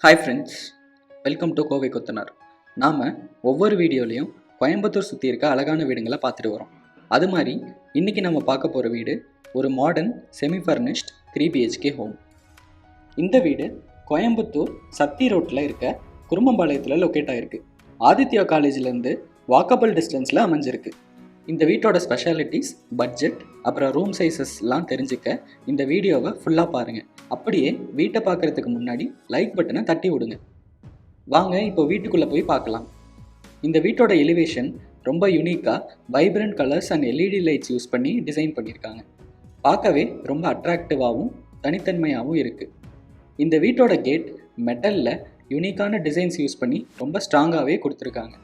Hi friends, welcome to Kovai கொத்தனார். நாம் ஒவ்வொரு வீடியோலையும் கோயம்புத்தூர் சுற்றி இருக்க அழகான வீடுங்களை பார்த்துட்டு வரோம். அது மாதிரி இன்றைக்கி நம்ம பார்க்க போகிற வீடு ஒரு modern semi furnished 3 BHK home. இந்த வீடு கோயம்புத்தூர் சத்தி ரோட்டில் இருக்க குரும்பம்பாளையத்தில் லொக்கேட் ஆகிருக்கு. ஆதித்யா காலேஜிலேருந்து வாக்கபிள் டிஸ்டன்ஸில் அமைஞ்சிருக்கு. இந்த வீட்டோட ஸ்பெஷாலிட்டிஸ், பட்ஜெட், அப்புறம் ரூம் சைஸஸ்லாம் தெரிஞ்சுக்க இந்த வீடியோவை ஃபுல்லாக பாருங்கள். அப்படியே வீட்டை பார்க்குறதுக்கு முன்னாடி லைக் பட்டனை தட்டி விடுங்க. வாங்க இப்போ வீட்டுக்குள்ளே போய் பார்க்கலாம். இந்த வீட்டோட எலிவேஷன் ரொம்ப யூனிக்காக vibrant colours and LED lights use பண்ணி டிசைன் பண்ணியிருக்காங்க. பார்க்கவே ரொம்ப அட்ராக்டிவாகவும் தனித்தன்மையாகவும் இருக்குது. இந்த வீட்டோட கேட் மெட்டலில் யூனிக்கான டிசைன்ஸ் யூஸ் பண்ணி ரொம்ப ஸ்ட்ராங்காகவே கொடுத்துருக்காங்க.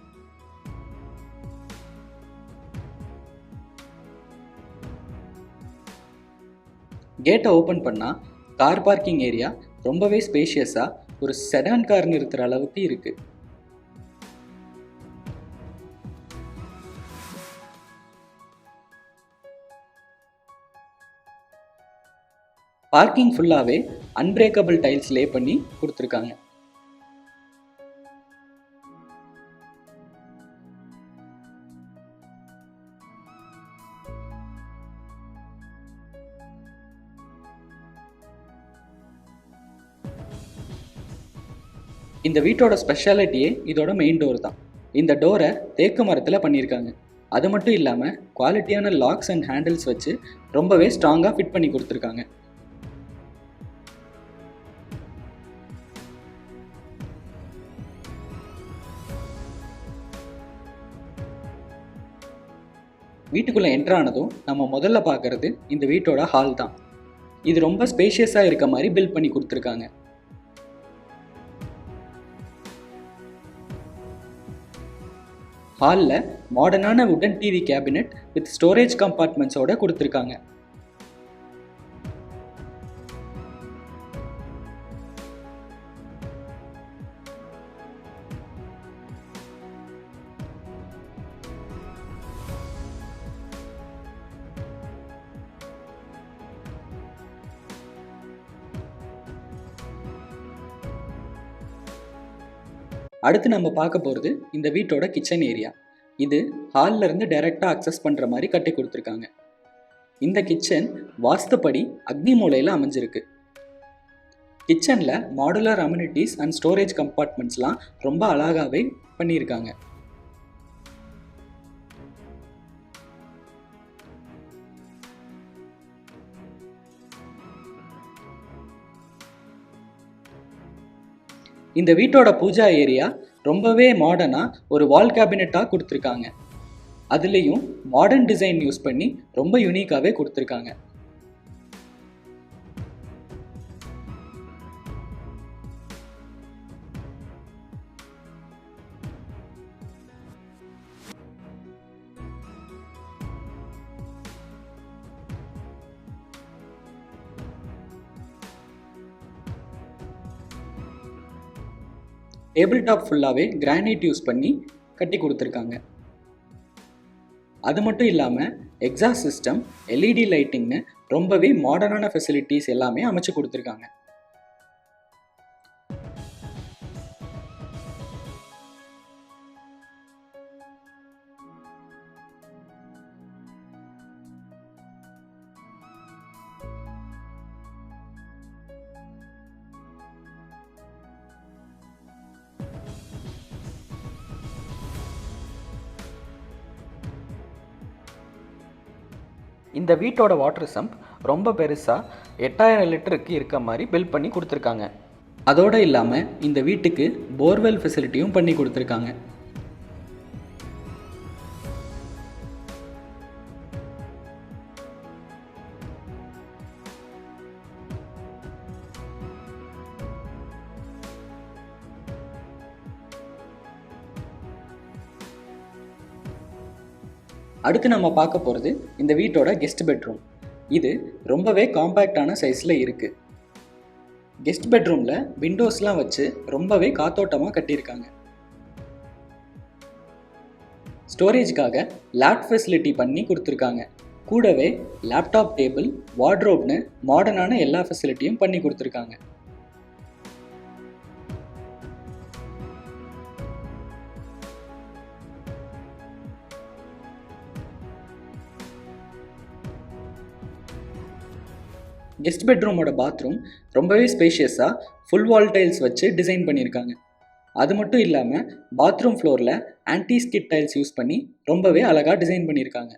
கேட்டை ஓப்பன் பண்ணால் கார் பார்க்கிங் ஏரியா ரொம்பவே ஸ்பேஷியஸாக ஒரு செடான் கார் நிறுத்துகிற அளவுக்கு இருக்குது. பார்க்கிங் ஃபுல்லாகவே அன்பிரேக்கபிள் டைல்ஸ் லே பண்ணி கொடுத்துருக்காங்க. இந்த வீட்டோட ஸ்பெஷாலிட்டியே இதோட மெயின் டோர் தான். இந்த டோரை தேக்கு மரத்தில் பண்ணியிருக்காங்க. அது மட்டும் இல்லாமல் குவாலிட்டியான லாக்ஸ் அண்ட் ஹேண்டில்ஸ் வச்சு ரொம்பவே ஸ்ட்ராங்காக ஃபிட் பண்ணி கொடுத்துருக்காங்க. வீட்டுக்குள்ளே என்ட்ரானதும் நம்ம முதல்ல பார்க்குறது இந்த வீட்டோட ஹால் தான். இது ரொம்ப ஸ்பேஷியஸாக இருக்க மாதிரி பில்ட் பண்ணி கொடுத்துருக்காங்க. ஹாலில் மாடர்னான வுடன் டிவி கேபினெட் வித் ஸ்டோரேஜ் கம்பார்ட்மெண்ட்ஸோட கொடுத்துருக்காங்க. அடுத்து நம்ம பார்க்க போகிறது இந்த வீட்டோட கிச்சன் ஏரியா. இது ஹாலில் இருந்து டைரெக்டாக அக்சஸ் பண்ணுற மாதிரி கட்டி கொடுத்துருக்காங்க. இந்த கிச்சன் வாஸ்துப்படி அக்னி மூலையில் அமைஞ்சிருக்கு. கிச்சனில் மாடுலர் அம்யூனிட்டிஸ் அண்ட் ஸ்டோரேஜ் கம்பார்ட்மெண்ட்ஸ்லாம் ரொம்ப அழகாகவே பண்ணியிருக்காங்க. இந்த வீட்டோட பூஜா ஏரியா ரொம்பவே மாடர்னாக ஒரு வால் கேபினெட்டாக கொடுத்துருக்காங்க. அதுலேயும் மாடர்ன் டிசைன் யூஸ் பண்ணி ரொம்ப யூனிக்காகவே கொடுத்துருக்காங்க. டேபிள் டாப் ஃபுல்லாகவே கிரானைட் யூஸ் பண்ணி கட்டி கொடுத்துருக்காங்க. அது மட்டும் இல்லாமல் எக்ஸாஸ்ட் சிஸ்டம், LED லைட்டிங்னு ரொம்பவே மாடர்னான ஃபெசிலிட்டிஸ் எல்லாமே அமைச்சு கொடுத்துருக்காங்க. இந்த வீட்டோட வாட்டர் சம்ப் ரொம்ப பெருசாக 8000 லிட்டருக்கு இருக்க மாதிரி பில்ட் பண்ணி கொடுத்துருக்காங்க. அதோடு இல்லாமல் இந்த வீட்டுக்கு போர்வெல் ஃபெசிலிட்டியும் பண்ணி கொடுத்துருக்காங்க. அடுத்து நம்ம பார்க்க போகிறது இந்த வீட்டோட கெஸ்ட் பெட்ரூம். இது ரொம்பவே காம்பேக்டான சைஸில் இருக்குது. கெஸ்ட் பெட்ரூமில் விண்டோஸ்லாம் வச்சு ரொம்பவே காத்தோட்டமாக கட்டியிருக்காங்க. ஸ்டோரேஜ்க்காக லேப் ஃபெசிலிட்டி பண்ணி கொடுத்துருக்காங்க. கூடவே லேப்டாப் டேபிள், வார்ட்ரோப்னு மாடர்னான எல்லா ஃபெசிலிட்டியும் பண்ணி கொடுத்துருக்காங்க. கெஸ்ட் பெட்ரூமோட பாத்ரூம் ரொம்பவே ஸ்பேஷியஸாக ஃபுல் வால் டைல்ஸ் வச்சு டிசைன் பண்ணியிருக்காங்க. அது மட்டும் இல்லாமல் பாத்ரூம் ஃப்ளோரில் ஆன்டி ஸ்கிட் டைல்ஸ் யூஸ் பண்ணி ரொம்பவே அழகாக டிசைன் பண்ணியிருக்காங்க.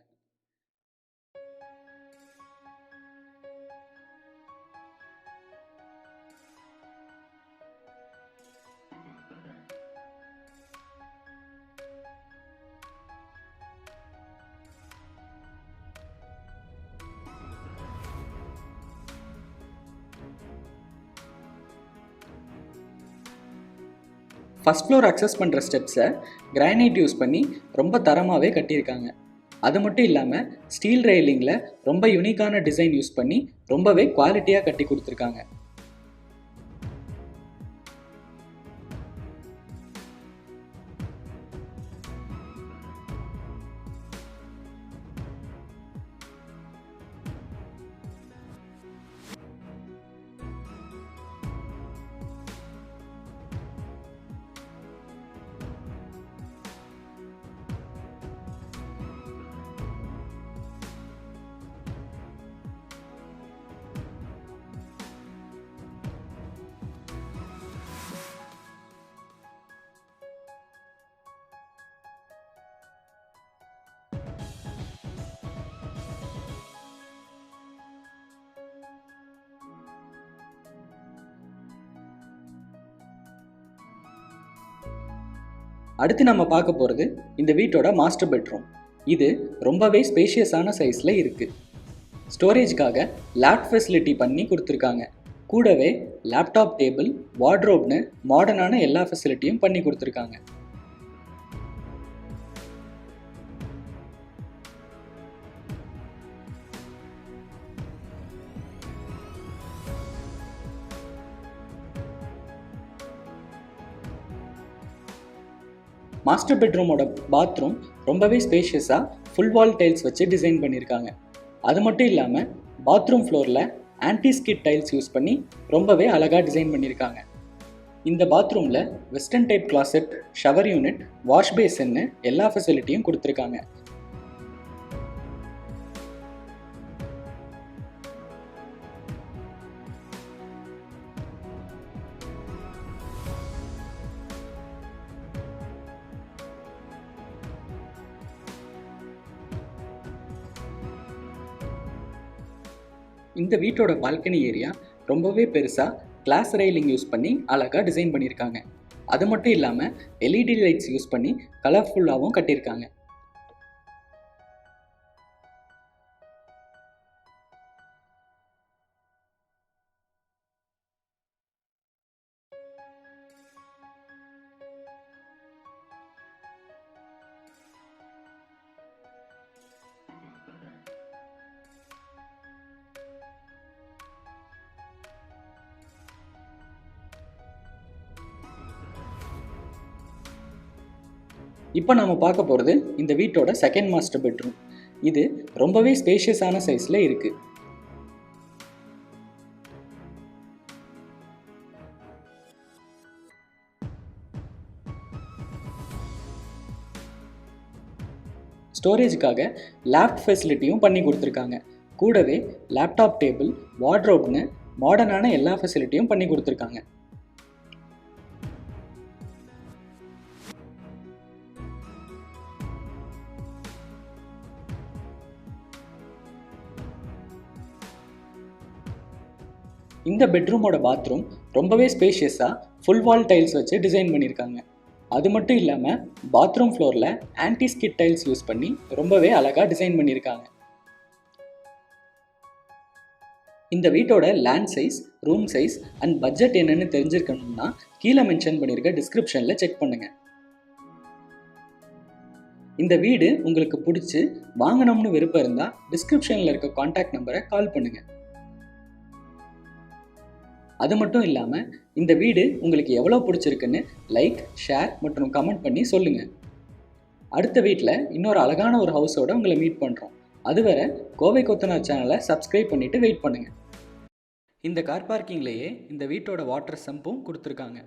ஃபஸ்ட் ஃப்ளோர் அக்சஸ் பண்ணுற ஸ்டெப்ஸை கிரானைட் யூஸ் பண்ணி ரொம்ப தரமாகவே கட்டியிருக்காங்க. அது மட்டும் இல்லாமல் ஸ்டீல் ரெயிலிங்கில் ரொம்ப யூனிக்கான டிசைன் யூஸ் பண்ணி ரொம்பவே குவாலிட்டியாக கட்டி கொடுத்துருக்காங்க. அடுத்து நம்ம பார்க்க போகிறது இந்த வீட்டோட மாஸ்டர் பெட்ரூம். இது ரொம்பவே ஸ்பேஷியஸான சைஸில் இருக்குது. ஸ்டோரேஜ்க்காக லேப் ஃபெசிலிட்டி பண்ணி கொடுத்துருக்காங்க. கூடவே லேப்டாப் டேபிள், வார்ட்ரோப்னு மாடர்னான எல்லா ஃபெசிலிட்டியும் பண்ணி கொடுத்துருக்காங்க. மாஸ்டர் பெட்ரூமோட பாத்ரூம் ரொம்பவே ஸ்பேஷியஸாக ஃபுல் வால் டைல்ஸ் வச்சு டிசைன் பண்ணியிருக்காங்க. அது மட்டும் இல்லாமல் பாத்ரூம் ஃப்ளோரில் ஆன்டி ஸ்கிட் டைல்ஸ் யூஸ் பண்ணி ரொம்பவே அழகாக டிசைன் பண்ணியிருக்காங்க. இந்த பாத்ரூமில் western type closet, shower unit, wash பேசின்னு எல்லா ஃபெசிலிட்டியும் கொடுத்துருக்காங்க. இந்த வீட்டோட பால்கனி ஏரியா ரொம்பவே பெருசாக கிளாஸ் ரெயிலிங் யூஸ் பண்ணி அழகாக டிசைன் பண்ணியிருக்காங்க. அது மட்டும் இல்லாமல் எல்இடி லைட்ஸ் யூஸ் பண்ணி கலர்ஃபுல்லாகவும் கட்டியிருக்காங்க. இப்போ நம்ம பார்க்க போகிறது இந்த வீட்டோட செகண்ட் மாஸ்டர் பெட்ரூம். இது ரொம்பவே ஸ்பேஷியஸான சைஸில் இருக்குது. ஸ்டோரேஜுக்காக லேப் ஃபெசிலிட்டியும் பண்ணி கொடுத்துருக்காங்க. கூடவே லேப்டாப் டேபிள், வார்ட்ரோப்னு மாடர்னான எல்லா ஃபெசிலிட்டியும் பண்ணி கொடுத்துருக்காங்க. இந்த பெட்ரூமோட பாத்ரூம் ரொம்பவே ஸ்பேஷியஸாக ஃபுல் வால் டைல்ஸ் வச்சு டிசைன் பண்ணியிருக்காங்க. அது மட்டும் இல்லாமல் பாத்ரூம் ஃப்ளோரில் ஆன்டி ஸ்கிட் டைல்ஸ் யூஸ் பண்ணி ரொம்பவே அழகாக டிசைன் பண்ணியிருக்காங்க. இந்த வீட்டோட land size, room size and budget என்னன்னு தெரிஞ்சிருக்கணும்னா கீழே மென்ஷன் பண்ணியிருக்க டிஸ்கிரிப்ஷனில் செக் பண்ணுங்கள். இந்த வீடு உங்களுக்கு பிடிச்சி வாங்கணும்னு விருப்பம் இருந்தால் டிஸ்கிரிப்ஷனில் இருக்க கான்டாக்ட் நம்பரை கால் பண்ணுங்கள். அது மட்டும் இல்லாமல் இந்த வீடு உங்களுக்கு எவ்வளோ பிடிச்சிருக்குன்னு லைக், ஷேர் மற்றும் கமெண்ட் பண்ணி சொல்லுங்கள். அடுத்த வீட்டில் இன்னொரு அழகான ஒரு ஹவுஸோடு உங்களை மீட் பண்ணுறோம். அதுவரை கோவை கொத்தனார் சேனலை சப்ஸ்கிரைப் பண்ணிவிட்டு வெயிட் பண்ணுங்கள். இந்த கார் பார்க்கிங்லேயே இந்த வீட்டோட வாட்டர் சம்பும் கொடுத்துருக்காங்க.